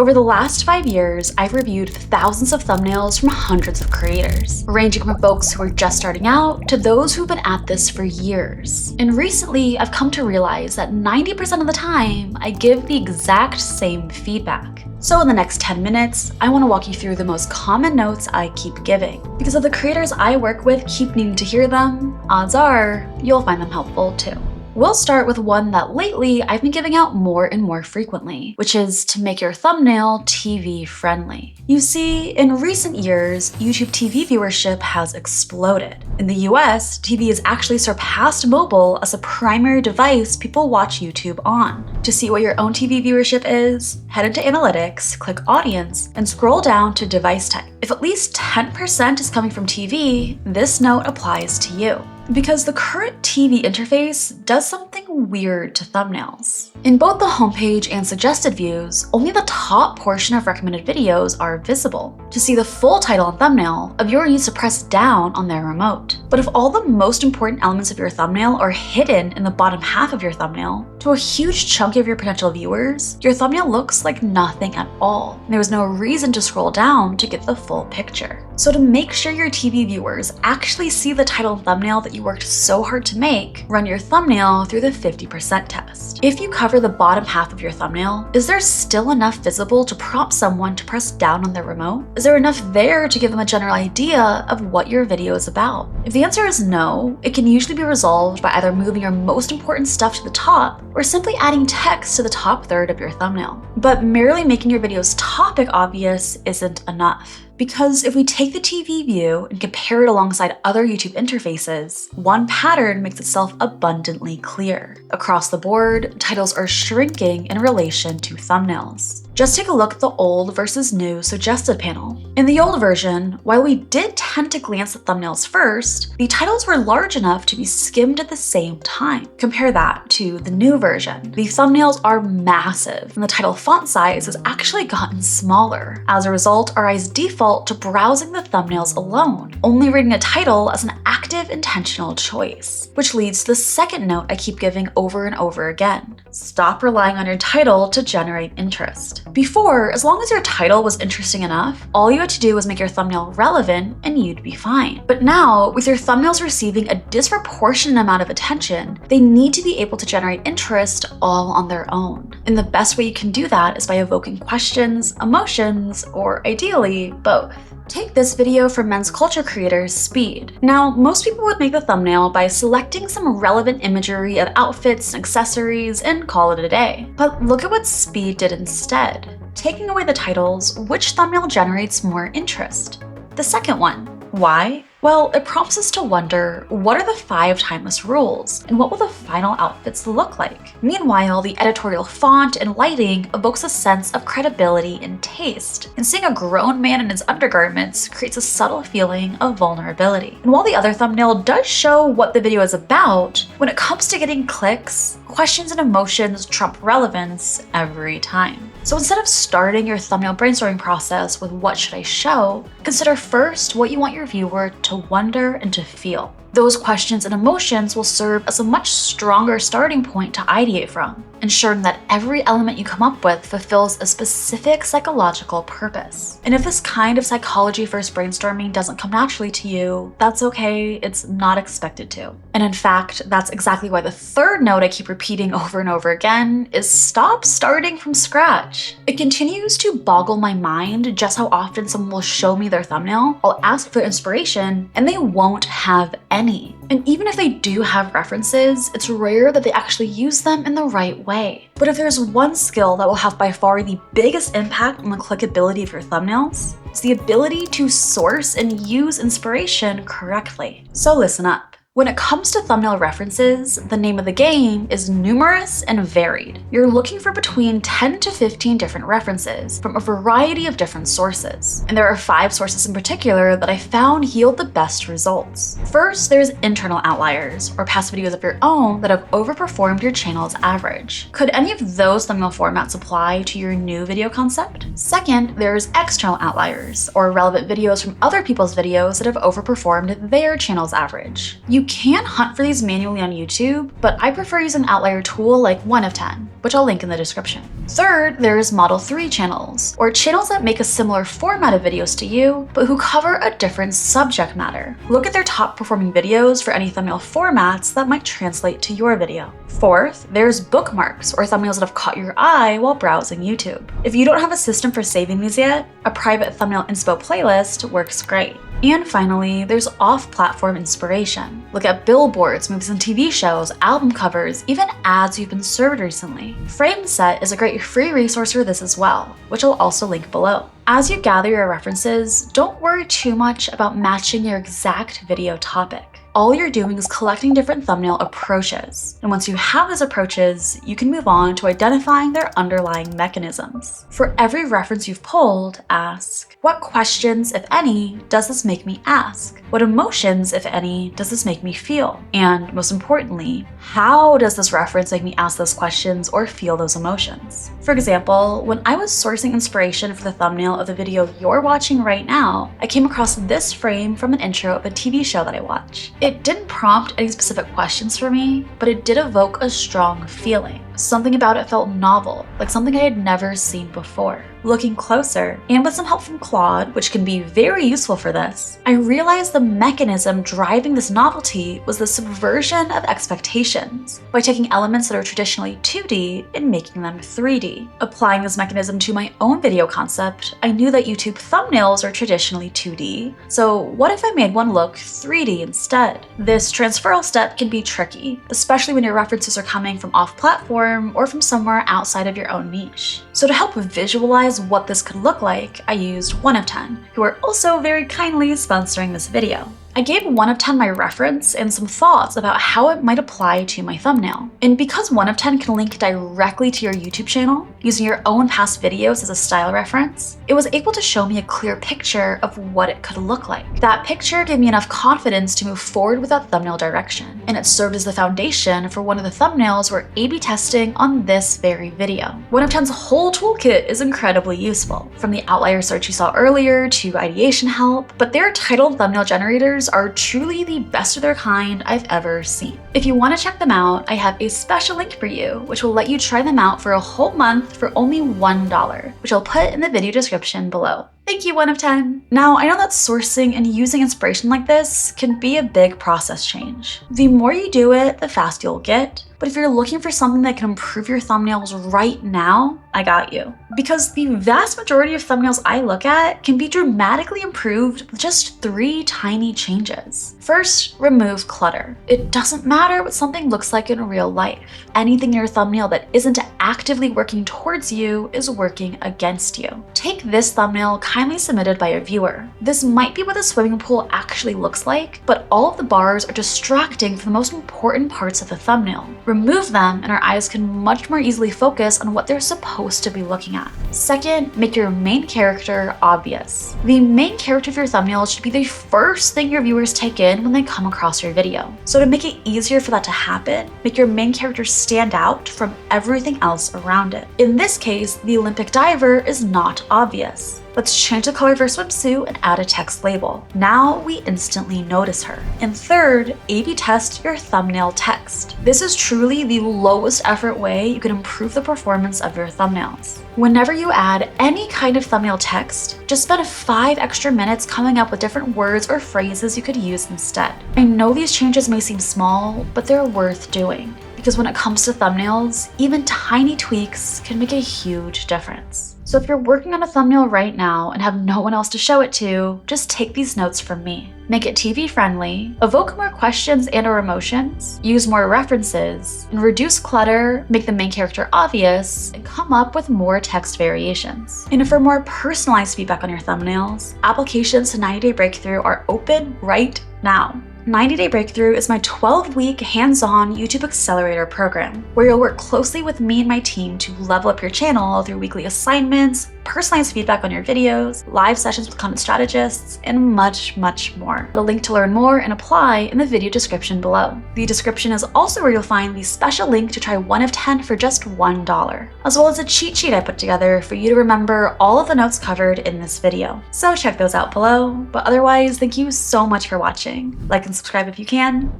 Over the last 5 years, I've reviewed thousands of thumbnails from hundreds of creators, ranging from folks who are just starting out to those who've been at this for years. And recently, I've come to realize that 90% of the time, I give the exact same feedback. So in the next 10 minutes, I want to walk you through the most common notes I keep giving. Because if the creators I work with keep needing to hear them, odds are you'll find them helpful too. We'll start with one that lately I've been giving out more and more frequently, which is to make your thumbnail TV friendly. You see, in recent years, YouTube TV viewership has exploded. In the US, TV has actually surpassed mobile as a primary device people watch YouTube on. To see what your own TV viewership is, head into Analytics, click Audience, and scroll down to Device Type. If at least 10% is coming from TV, this note applies to you. Because the current TV interface does something weird to thumbnails. In both the homepage and suggested views, only the top portion of recommended videos are visible. To see the full title and thumbnail, a viewer needs to press down on their remote. But if all the most important elements of your thumbnail are hidden in the bottom half of your thumbnail, to a huge chunk of your potential viewers, your thumbnail looks like nothing at all. There is no reason to scroll down to get the full picture. So to make sure your TV viewers actually see the title and thumbnail that you worked so hard to make, run your thumbnail through the 50% test. If you cover the bottom half of your thumbnail, is there still enough visible to prompt someone to press down on their remote? Is there enough there to give them a general idea of what your video is about? If the answer is no, it can usually be resolved by either moving your most important stuff to the top or simply adding text to the top third of your thumbnail. But merely making your video's topic obvious isn't enough. Because if we take the TV view and compare it alongside other YouTube interfaces, one pattern makes itself abundantly clear. Across the board, titles are shrinking in relation to thumbnails. Just take a look at the old versus new suggested panel. In the old version, while we did tend to glance at thumbnails first, the titles were large enough to be skimmed at the same time. Compare that to the new version. The thumbnails are massive, and the title font size has actually gotten smaller. As a result, our eyes default to browsing the thumbnails alone, only reading a title as an active, intentional choice. Which leads to the second note I keep giving over and over again. Stop relying on your title to generate interest. Before, as long as your title was interesting enough, all you had to do was make your thumbnail relevant and you'd be fine. But now, with your thumbnails receiving a disproportionate amount of attention, they need to be able to generate interest all on their own. And the best way you can do that is by evoking questions, emotions, or ideally, both. Take this video from men's culture creator Speed. Now, most people would make the thumbnail by selecting some relevant imagery of outfits and accessories and call it a day. But look at what Speed did instead. Taking away the titles, which thumbnail generates more interest? The second one. Why? Well, it prompts us to wonder, what are the 5 timeless rules, and what will the final outfits look like? Meanwhile, the editorial font and lighting evokes a sense of credibility and taste, and seeing a grown man in his undergarments creates a subtle feeling of vulnerability. And while the other thumbnail does show what the video is about, when it comes to getting clicks, questions and emotions trump relevance every time. So instead of starting your thumbnail brainstorming process with what should I show, consider first what you want your viewer to wonder and to feel. Those questions and emotions will serve as a much stronger starting point to ideate from, ensuring that every element you come up with fulfills a specific psychological purpose. And if this kind of psychology-first brainstorming doesn't come naturally to you, that's okay, it's not expected to. And in fact, that's exactly why the third note I keep repeating over and over again is stop starting from scratch. It continues to boggle my mind just how often someone will show me their thumbnail, I'll ask for inspiration, and they won't have any. And even if they do have references, it's rare that they actually use them in the right way. But if there's one skill that will have by far the biggest impact on the clickability of your thumbnails, it's the ability to source and use inspiration correctly. So listen up. When it comes to thumbnail references, the name of the game is numerous and varied. You're looking for between 10 to 15 different references from a variety of different sources. And there are 5 sources in particular that I found yield the best results. First, there's internal outliers, or past videos of your own that have overperformed your channel's average. Could any of those thumbnail formats apply to your new video concept? Second, there's external outliers, or relevant videos from other people's videos that have overperformed their channel's average. You can hunt for these manually on YouTube, but I prefer using an outlier tool like 1 of 10, which I'll link in the description. Third, there's Model 3 channels, or channels that make a similar format of videos to you, but who cover a different subject matter. Look at their top performing videos for any thumbnail formats that might translate to your video. Fourth, there's bookmarks, or thumbnails that have caught your eye while browsing YouTube. If you don't have a system for saving these yet, a private thumbnail inspo playlist works great. And finally, there's off-platform inspiration. Look at billboards, movies and TV shows, album covers, even ads you've been served recently. FrameSet is a great free resource for this as well, which I'll also link below. As you gather your references, don't worry too much about matching your exact video topic. All you're doing is collecting different thumbnail approaches. And once you have those approaches, you can move on to identifying their underlying mechanisms. For every reference you've pulled, ask, what questions, if any, does this make me ask? What emotions, if any, does this make me feel? And most importantly, how does this reference make me ask those questions or feel those emotions? For example, when I was sourcing inspiration for the thumbnail of the video you're watching right now, I came across this frame from an intro of a TV show that I watch. It didn't prompt any specific questions for me, but it did evoke a strong feeling. Something about it felt novel, like something I had never seen before. Looking closer, and with some help from Claude, which can be very useful for this, I realized the mechanism driving this novelty was the subversion of expectations by taking elements that are traditionally 2D and making them 3D. Applying this mechanism to my own video concept, I knew that YouTube thumbnails are traditionally 2D, so what if I made one look 3D instead? This transferal step can be tricky, especially when your references are coming from off-platform or from somewhere outside of your own niche. So to help visualize what this could look like, I used 1 of 10, who are also very kindly sponsoring this video. I gave 1 of 10 my reference and some thoughts about how it might apply to my thumbnail. And because 1 of 10 can link directly to your YouTube channel, using your own past videos as a style reference, it was able to show me a clear picture of what it could look like. That picture gave me enough confidence to move forward with that thumbnail direction, and it served as the foundation for one of the thumbnails we're A/B testing on this very video. 1 of 10's whole toolkit is incredibly useful, from the outlier search you saw earlier to ideation help, but their titled thumbnail generators are truly the best of their kind I've ever seen. If you want to check them out, I have a special link for you, which will let you try them out for a whole month for only $1, which I'll put in the video description below. Thank you, 1 of 10. Now, I know that sourcing and using inspiration like this can be a big process change. The more you do it, the faster you'll get. But if you're looking for something that can improve your thumbnails right now, I got you. Because the vast majority of thumbnails I look at can be dramatically improved with just 3 tiny changes. First, remove clutter. It doesn't matter what something looks like in real life. Anything in your thumbnail that isn't actively working towards you is working against you. Take this thumbnail kindly submitted by a viewer. This might be what the swimming pool actually looks like, but all of the bars are distracting from the most important parts of the thumbnail. Remove them and our eyes can much more easily focus on what they're supposed to be looking at. Second, make your main character obvious. The main character of your thumbnail should be the first thing your viewers take in when they come across your video. So to make it easier for that to happen, make your main character stand out from everything else around it. In this case, the Olympic diver is not obvious. Let's change the color of her swimsuit and add a text label. Now we instantly notice her. And third, A/B test your thumbnail text. This is truly the lowest effort way you can improve the performance of your thumbnails. Whenever you add any kind of thumbnail text, just spend 5 extra minutes coming up with different words or phrases you could use instead. I know these changes may seem small, but they're worth doing. Because when it comes to thumbnails, even tiny tweaks can make a huge difference. So if you're working on a thumbnail right now and have no one else to show it to, just take these notes from me. Make it TV friendly, evoke more questions and or emotions, use more references, and reduce clutter, make the main character obvious, and come up with more text variations. And for more personalized feedback on your thumbnails, applications to 90-Day Breakthrough are open right now. 90-Day Breakthrough is my 12-week hands-on YouTube accelerator program, where you'll work closely with me and my team to level up your channel through weekly assignments, personalized feedback on your videos, live sessions with content strategists, and much, much more. The link to learn more and apply in the video description below. The description is also where you'll find the special link to try 1 of 10 for just $1, as well as a cheat sheet I put together for you to remember all of the notes covered in this video. So check those out below, but otherwise, thank you so much for watching. Like and subscribe if you can,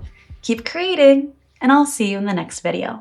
Keep creating, and I'll see you in the next video.